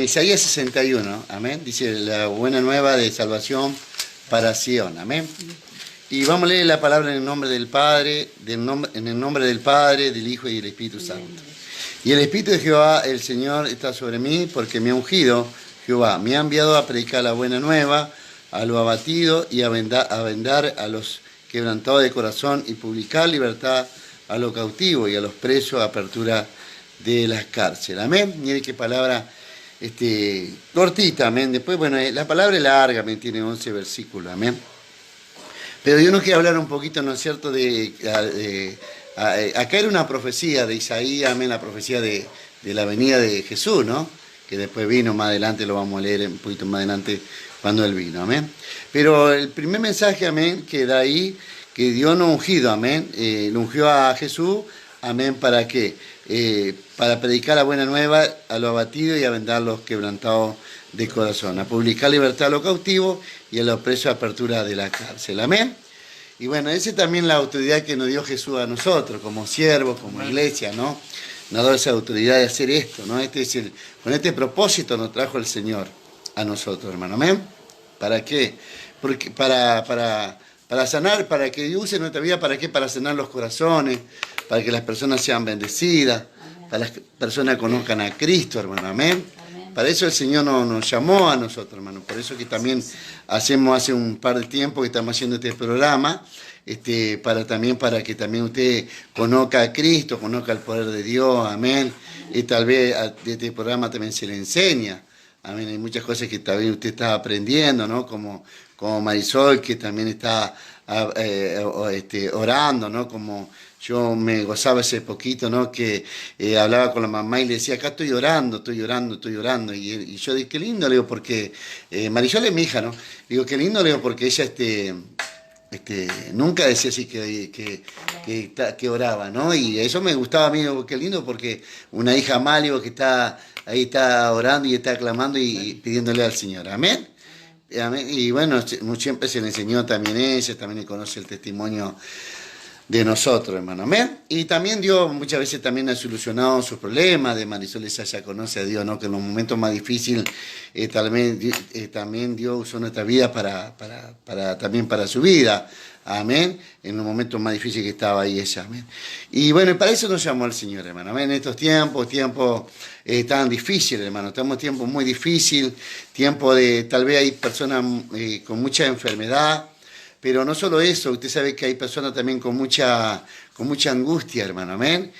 Isaías 61, amén. Dice la buena nueva de salvación para Sion, amén. Y vamos a leer la palabra en el nombre del Padre, en el nombre del Padre, del Hijo y del Espíritu Santo. Y el Espíritu de Jehová, el Señor, está sobre mí, porque me ha ungido Jehová. Me ha enviado a predicar la buena nueva a los abatidos y a vendar a los quebrantados de corazón y publicar libertad a los cautivos y a los presos, apertura de las cárceles. Amén. Mire qué palabra cortita, amén. Después, bueno, la palabra es larga, amén, tiene 11 versículos, amén. Pero yo no quiero hablar un poquito, ¿no es cierto?, acá era una profecía de Isaías, amén, la profecía de la venida de Jesús, ¿no? Que después vino más adelante, lo vamos a leer un poquito más adelante cuando Él vino, amén. Pero el primer mensaje, amén, que da ahí, que Dios nos ungido, amén, lo ungió a Jesús, amén, ¿para qué? Para predicar la buena nueva a los abatidos y a vendar los quebrantados de corazón, a publicar libertad a los cautivos y a los presos apertura de la cárcel, amén. Y bueno, esa es también la autoridad que nos dio Jesús a nosotros, como siervos, como iglesia, ¿no? Nos ha dado esa autoridad de hacer esto, ¿no? Con este propósito nos trajo el Señor a nosotros, hermano, amén. ¿Para qué? Porque para sanar, para que Dios use nuestra vida, ¿para qué? Para sanar los corazones, para que las personas sean bendecidas, para que las personas conozcan a Cristo, hermano, amén. Para eso el Señor nos llamó a nosotros, hermano. Por eso que también hacemos hace un par de tiempo que estamos haciendo este programa, para que también usted conozca a Cristo, conozca el poder de Dios, amén. Y tal vez de este programa también se le enseña, amén. Hay muchas cosas que también usted está aprendiendo, ¿no? Como Marisol, que también está orando, ¿no? Como yo me gozaba ese poquito, ¿no? Que hablaba con la mamá y le decía, acá estoy llorando. Y yo dije, qué lindo, le digo, porque Marisol es mi hija, ¿no? Digo, qué lindo, le digo, porque ella nunca decía así que oraba, ¿no? Y eso me gustaba a mí, digo, qué lindo, porque una hija más, digo, que ahí está orando y está clamando y pidiéndole al Señor, amén. Amén. Y bueno, siempre se le enseñó también ella, también conoce el testimonio de nosotros, hermano, amén. Y también Dios muchas veces también ha solucionado sus problemas, de Marisol ella ya conoce a Dios, ¿no? Que en los momentos más difíciles también Dios usó nuestra vida también para su vida, amén, en los momentos más difíciles que estaba ahí ella, amén. Y bueno, y para eso nos llamó el Señor, hermano, amén. En estos tiempos tan difíciles, hermano, estamos en tiempos muy difíciles, tiempos de, tal vez hay personas con mucha enfermedad. Pero no solo eso, usted sabe que hay personas también con mucha angustia, hermano, amén.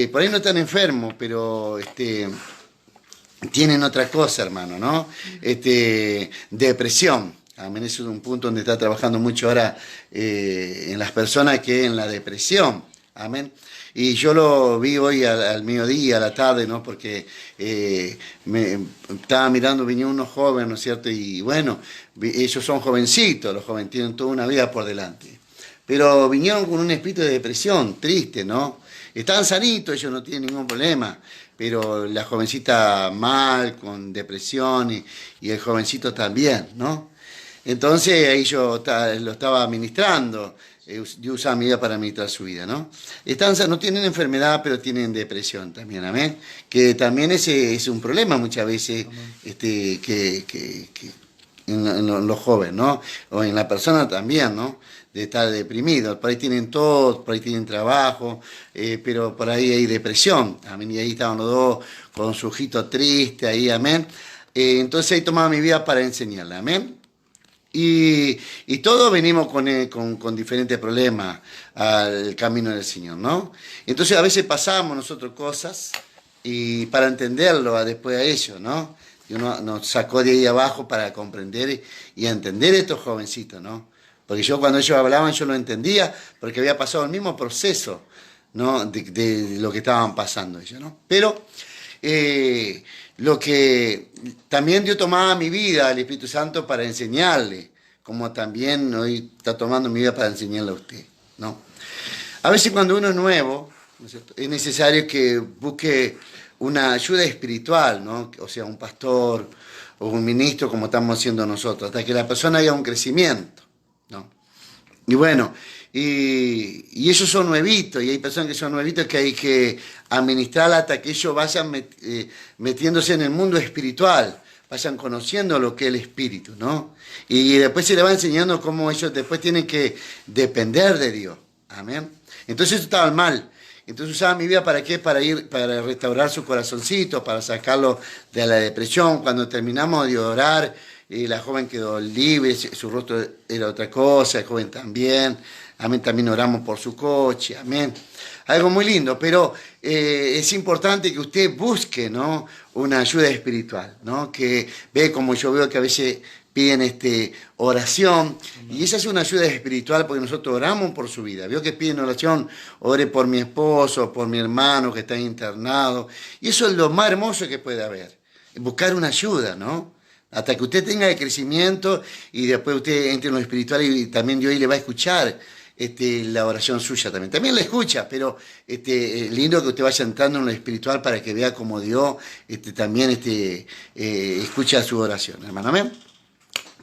Por ahí no están enfermos, pero tienen otra cosa, hermano, ¿no? Depresión, amén. Eso es un punto donde está trabajando mucho ahora en las personas que en la depresión, amén. Y yo lo vi hoy al mediodía, a la tarde, ¿no? Porque me estaba mirando, vinieron unos jóvenes, ¿no es cierto? Y bueno, ellos son jovencitos, los jóvenes tienen toda una vida por delante. Pero vinieron con un espíritu de depresión, triste, ¿no? Están sanitos, ellos no tienen ningún problema. Pero la jovencita mal, con depresión, y el jovencito también, ¿no? Entonces ahí yo lo estaba ministrando. Dios usa mi vida para administrar su vida, ¿no? No tienen enfermedad, pero tienen depresión también, amén. Que también ese es un problema muchas veces, que en los jóvenes, ¿no? O en la persona también, ¿no? De estar deprimido. Por ahí tienen todo, por ahí tienen trabajo, pero por ahí hay depresión, amén. Y ahí estaban los dos con su ojito triste, ahí, amén. Entonces ahí tomaba mi vida para enseñarle, amén. Y todos venimos con diferentes problemas al camino del Señor, ¿no? Entonces a veces pasamos nosotros cosas y para entenderlo después a ellos, ¿no? Dios nos sacó de ahí abajo para comprender y entender a estos jovencitos, ¿no? Porque yo cuando ellos hablaban yo lo entendía porque había pasado el mismo proceso, ¿no? De lo que estaban pasando ellos, ¿no? Pero lo que también Dios tomaba mi vida, el Espíritu Santo, para enseñarle, como también hoy está tomando mi vida para enseñarle a usted, ¿no? A veces cuando uno es nuevo, ¿no es cierto?, es necesario que busque una ayuda espiritual, ¿no? O sea, un pastor o un ministro como estamos haciendo nosotros, hasta que la persona haya un crecimiento, ¿no? Y bueno, Y esos son nuevitos, y hay personas que son nuevitos que hay que administrar hasta que ellos vayan metiéndose en el mundo espiritual, vayan conociendo lo que es el espíritu, ¿no? Y después se les va enseñando cómo ellos después tienen que depender de Dios. Amén. Entonces eso estaba mal. Entonces usaba mi vida ¿para qué? Para restaurar su corazoncito, para sacarlo de la depresión. Cuando terminamos de orar, la joven quedó libre, su rostro era otra cosa, el joven también. Amén, también oramos por su coche, amén. Algo muy lindo, pero es importante que usted busque, ¿no?, una ayuda espiritual, ¿no? Que ve, como yo veo que a veces piden oración, y esa es una ayuda espiritual porque nosotros oramos por su vida. Veo que piden oración, ore por mi esposo, por mi hermano que está internado, y eso es lo más hermoso que puede haber, buscar una ayuda, ¿no? Hasta que usted tenga el crecimiento y después usted entre en lo espiritual y también Dios le va a escuchar la oración suya también. También la escucha, pero lindo que usted vaya entrando en lo espiritual para que vea cómo Dios también escucha su oración, hermano. Amén.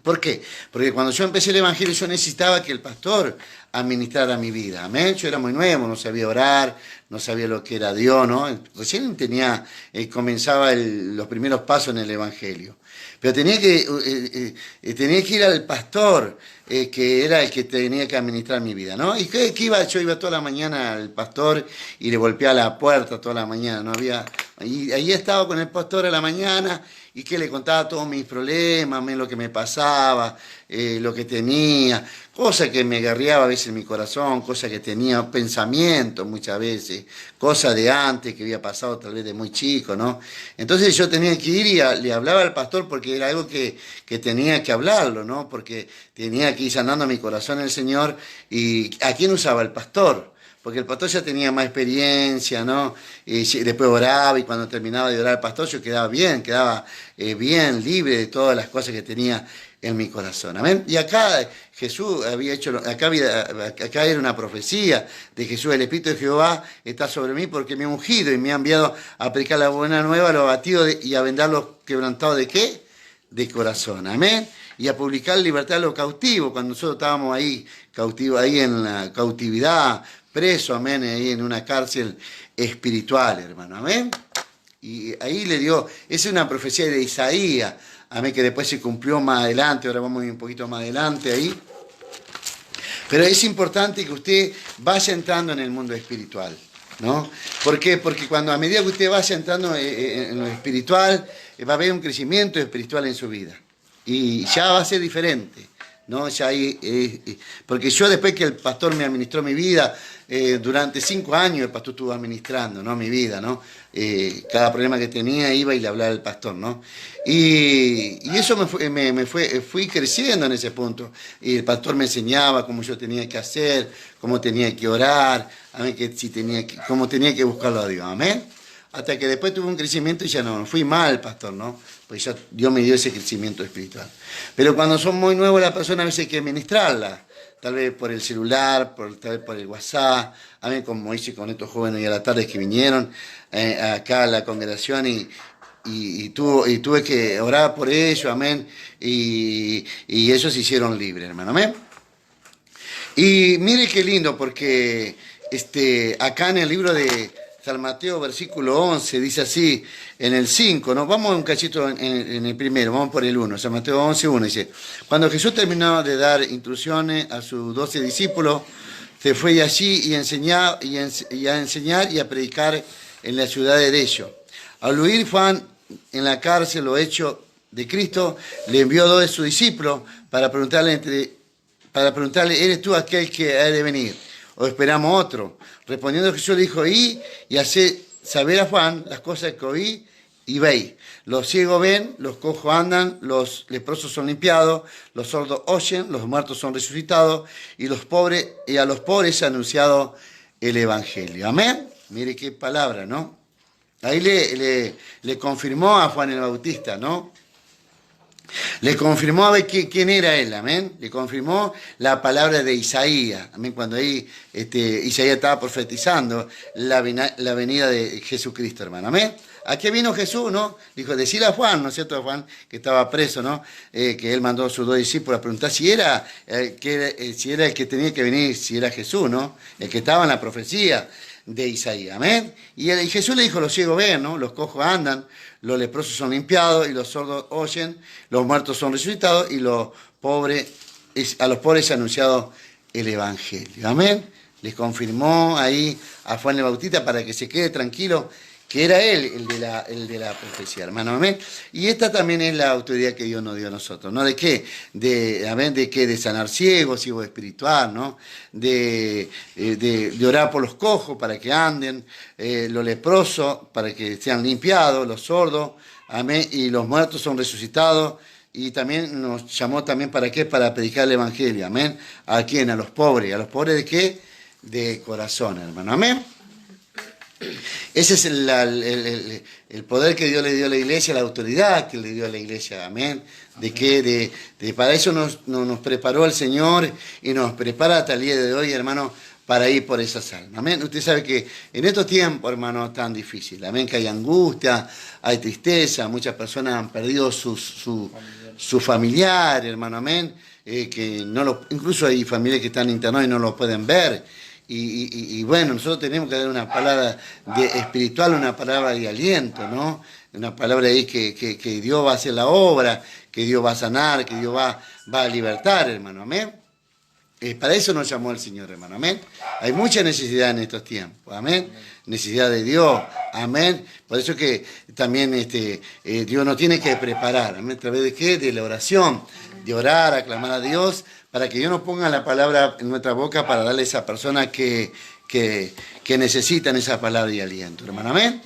¿Por qué? Porque cuando yo empecé el Evangelio yo necesitaba que el pastor administrara mi vida. Amén. Yo era muy nuevo, no sabía orar, no sabía lo que era Dios, ¿no? Recién comenzaba los primeros pasos en el Evangelio. Pero tenía que ir al pastor, que era el que tenía que administrar mi vida, ¿no? Y yo iba toda la mañana al pastor y le golpeaba la puerta toda la mañana, no había... Y ahí estaba con el pastor a la mañana y que le contaba todos mis problemas, lo que me pasaba, lo que tenía, cosas que me guerreaba a veces en mi corazón, cosas que tenía, pensamientos muchas veces, cosas de antes que había pasado tal vez de muy chico, ¿no? Entonces yo tenía que ir y le hablaba al pastor porque era algo que tenía que hablarlo, ¿no? Porque tenía que ir sanando mi corazón el Señor. ¿Y a quién usaba? El pastor. Porque el pastor ya tenía más experiencia, ¿no? Y después oraba y cuando terminaba de orar el pastor yo quedaba bien libre de todas las cosas que tenía en mi corazón. Amén. Y acá Jesús había hecho, acá era una profecía de Jesús: el Espíritu de Jehová está sobre mí porque me ha ungido y me ha enviado a predicar la buena nueva a los abatidos y a vendar los quebrantados ¿de qué? De corazón. Amén. Y a publicar libertad a los cautivos, cuando nosotros estábamos ahí cautivos, ahí en la cautividad, preso, amén, ahí en una cárcel espiritual, hermano, amén. Y ahí le dio, esa es una profecía de Isaías, amén, que después se cumplió más adelante, ahora vamos un poquito más adelante ahí. Pero es importante que usted vaya entrando en el mundo espiritual, ¿no? ¿Por qué? Porque a medida que usted vaya entrando en lo espiritual, va a haber un crecimiento espiritual en su vida. Y ya va a ser diferente, ¿no? Porque yo después que el pastor me administró mi vida, durante 5 años el pastor estuvo administrando, ¿no?, mi vida, ¿no? Cada problema que tenía iba y le hablaba al pastor, ¿no? Y eso fui creciendo en ese punto. Y el pastor me enseñaba cómo yo tenía que hacer, cómo tenía que orar, amén, cómo tenía que buscarlo a Dios, amén. Hasta que después tuve un crecimiento y ya no fui mal, pastor, ¿no? Pues ya Dios me dio ese crecimiento espiritual. Pero cuando son muy nuevos las personas a veces hay que administrarlas, tal vez por el celular, tal vez por el WhatsApp, a mí como hice con estos jóvenes y a la tarde que vinieron acá a la congregación y tuve que orar por ellos, amén, y ellos se hicieron libres, hermano, amén. Y mire qué lindo, porque acá en el libro de San Mateo, versículo 11, dice así, en el 5, ¿no? Vamos un cachito en el primero, vamos por el 1, San Mateo 11, 1, dice: cuando Jesús terminó de dar instrucciones a sus 12 discípulos, se fue allí y a enseñar y a predicar en las ciudades de ellos. Al oír Juan en la cárcel lo hecho de Cristo, le envió 2 de sus discípulos para preguntarle, ¿eres tú aquel que ha de venir, o esperamos otro? Respondiendo Jesús le dijo: y haced saber a Juan las cosas que oí y veis. Los ciegos ven, los cojos andan, los leprosos son limpiados, los sordos oyen, los muertos son resucitados, y a los pobres se ha anunciado el Evangelio. Amén. Mire qué palabra, ¿no? Ahí le confirmó a Juan el Bautista, ¿no? Le confirmó a ver quién era él, amén. Le confirmó la palabra de Isaías, amén. Cuando ahí Isaías estaba profetizando la venida de Jesucristo, hermano, amén. ¿A qué vino Jesús, no? Dijo, decirle a Juan, ¿no es cierto? A Juan, que estaba preso, ¿no? Que él mandó a sus 2 discípulos a preguntar si era el que tenía que venir, si era Jesús, ¿no? El que estaba en la profecía de Isaías, amén. Y Jesús le dijo, los ciegos ven, ¿no? Los cojos andan, los leprosos son limpiados y los sordos oyen, los muertos son resucitados y a los pobres es anunciado el Evangelio, amén. Les confirmó ahí a Juan el Bautista para que se quede tranquilo que era él el de la profecía, hermano, amén. Y esta también es la autoridad que Dios nos dio a nosotros, ¿no? ¿De qué? Amén, ¿de qué? De sanar ciegos, ciegos espiritual, ¿no? De orar por los cojos para que anden, los leprosos para que sean limpiados, los sordos, amén, y los muertos son resucitados. Y también nos llamó también ¿para qué? Para predicar el Evangelio, amén. ¿A quién? A los pobres. ¿A los pobres de qué? De corazón, hermano, amén. Ese es el poder que Dios le dio a la iglesia, la autoridad que le dio a la iglesia, amén. De que para eso nos preparó el Señor y nos prepara hasta el día de hoy, hermano, para ir por esas almas, amén. Usted sabe que en estos tiempos, hermano, tan difíciles, amén, que hay angustia, hay tristeza, muchas personas han perdido su familiar, hermano, amén, que incluso hay familias que están internados y no lo pueden ver. Y bueno, nosotros tenemos que dar una palabra espiritual, una palabra de aliento, ¿no? Una palabra ahí que Dios va a hacer la obra, que Dios va a sanar, que Dios va a libertar, hermano, amén. Para eso nos llamó el Señor, hermano, amén. Hay mucha necesidad en estos tiempos, amén. Necesidad de Dios, amén. Por eso que también Dios nos tiene que preparar, amén. ¿A través de qué? De la oración, de orar, aclamar a Dios, para que Dios nos ponga la palabra en nuestra boca para darle a esa persona que necesitan esa palabra y aliento, hermano, amén.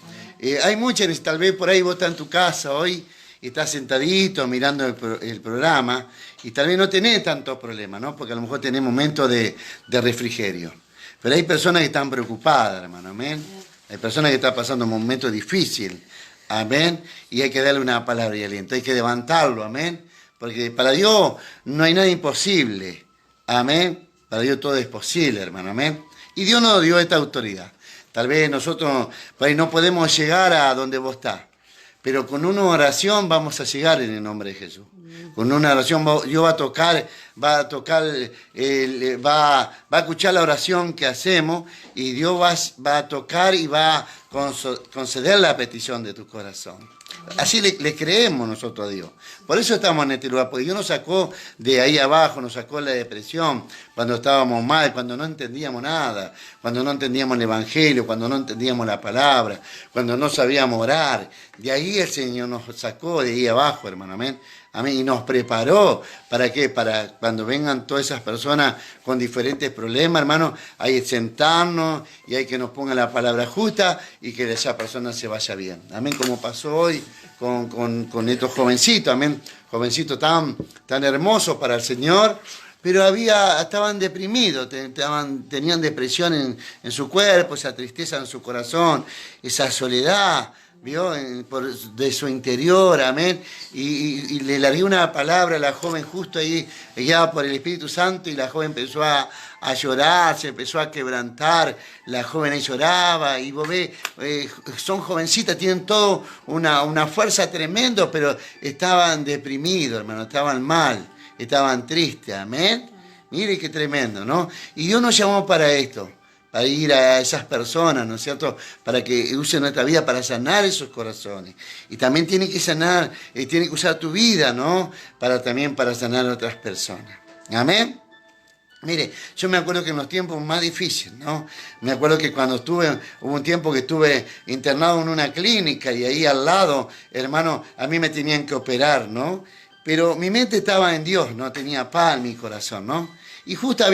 Hay muchas, tal vez por ahí vos estás en tu casa hoy, y estás sentadito mirando el programa, y tal vez no tenés tantos problemas, ¿no? Porque a lo mejor tenés momentos de refrigerio. Pero hay personas que están preocupadas, hermano, amén. Hay personas que están pasando un momento difícil, amén. Y hay que darle una palabra y aliento, hay que levantarlo, amén. Porque para Dios no hay nada imposible, amén. Para Dios todo es posible, hermano, amén. Y Dios nos dio esta autoridad. Tal vez nosotros por ahí no podemos llegar a donde vos estás, pero con una oración vamos a llegar en el nombre de Jesús. Con una oración Dios va a escuchar la oración que hacemos y Dios va a tocar y va a conceder la petición de tu corazón. Así le creemos nosotros a Dios. Por eso estamos en este lugar, porque Dios nos sacó de ahí abajo, nos sacó de la depresión, cuando estábamos mal, cuando no entendíamos nada, cuando no entendíamos el Evangelio, cuando no entendíamos la palabra, cuando no sabíamos orar. De ahí el Señor nos sacó de ahí abajo, hermano, amén. Amén. Y nos preparó, ¿para qué? Para cuando vengan todas esas personas con diferentes problemas, hermano, hay que sentarnos y hay que nos pongan la palabra justa y que esa persona se vaya bien. Amén, como pasó hoy con estos jovencitos, amén, jovencitos tan hermosos para el Señor, pero estaban deprimidos, tenían depresión en su cuerpo, esa tristeza en su corazón, esa soledad, ¿vio? De su interior, amén. Y le largué una palabra a la joven justo ahí, guiada por el Espíritu Santo, y la joven empezó a llorar, se empezó a quebrantar, la joven ahí lloraba, y vos ves, son jovencitas, tienen todo una fuerza tremenda, pero estaban deprimidos, hermano, estaban mal, estaban tristes, amén. Mire qué tremendo, ¿no? Y Dios nos llamó para esto, para ir a esas personas, ¿no es cierto?, para que usen nuestra vida para sanar esos corazones. Y también tiene que sanar, tiene que usar tu vida, ¿no?, para sanar a otras personas. Amén. Mire, yo me acuerdo que en los tiempos más difíciles, ¿no? Me acuerdo que cuando hubo un tiempo que estuve internado en una clínica y ahí al lado, hermano, a mí me tenían que operar, ¿no? Pero mi mente estaba en Dios, no tenía paz en mi corazón, ¿no? Y justo había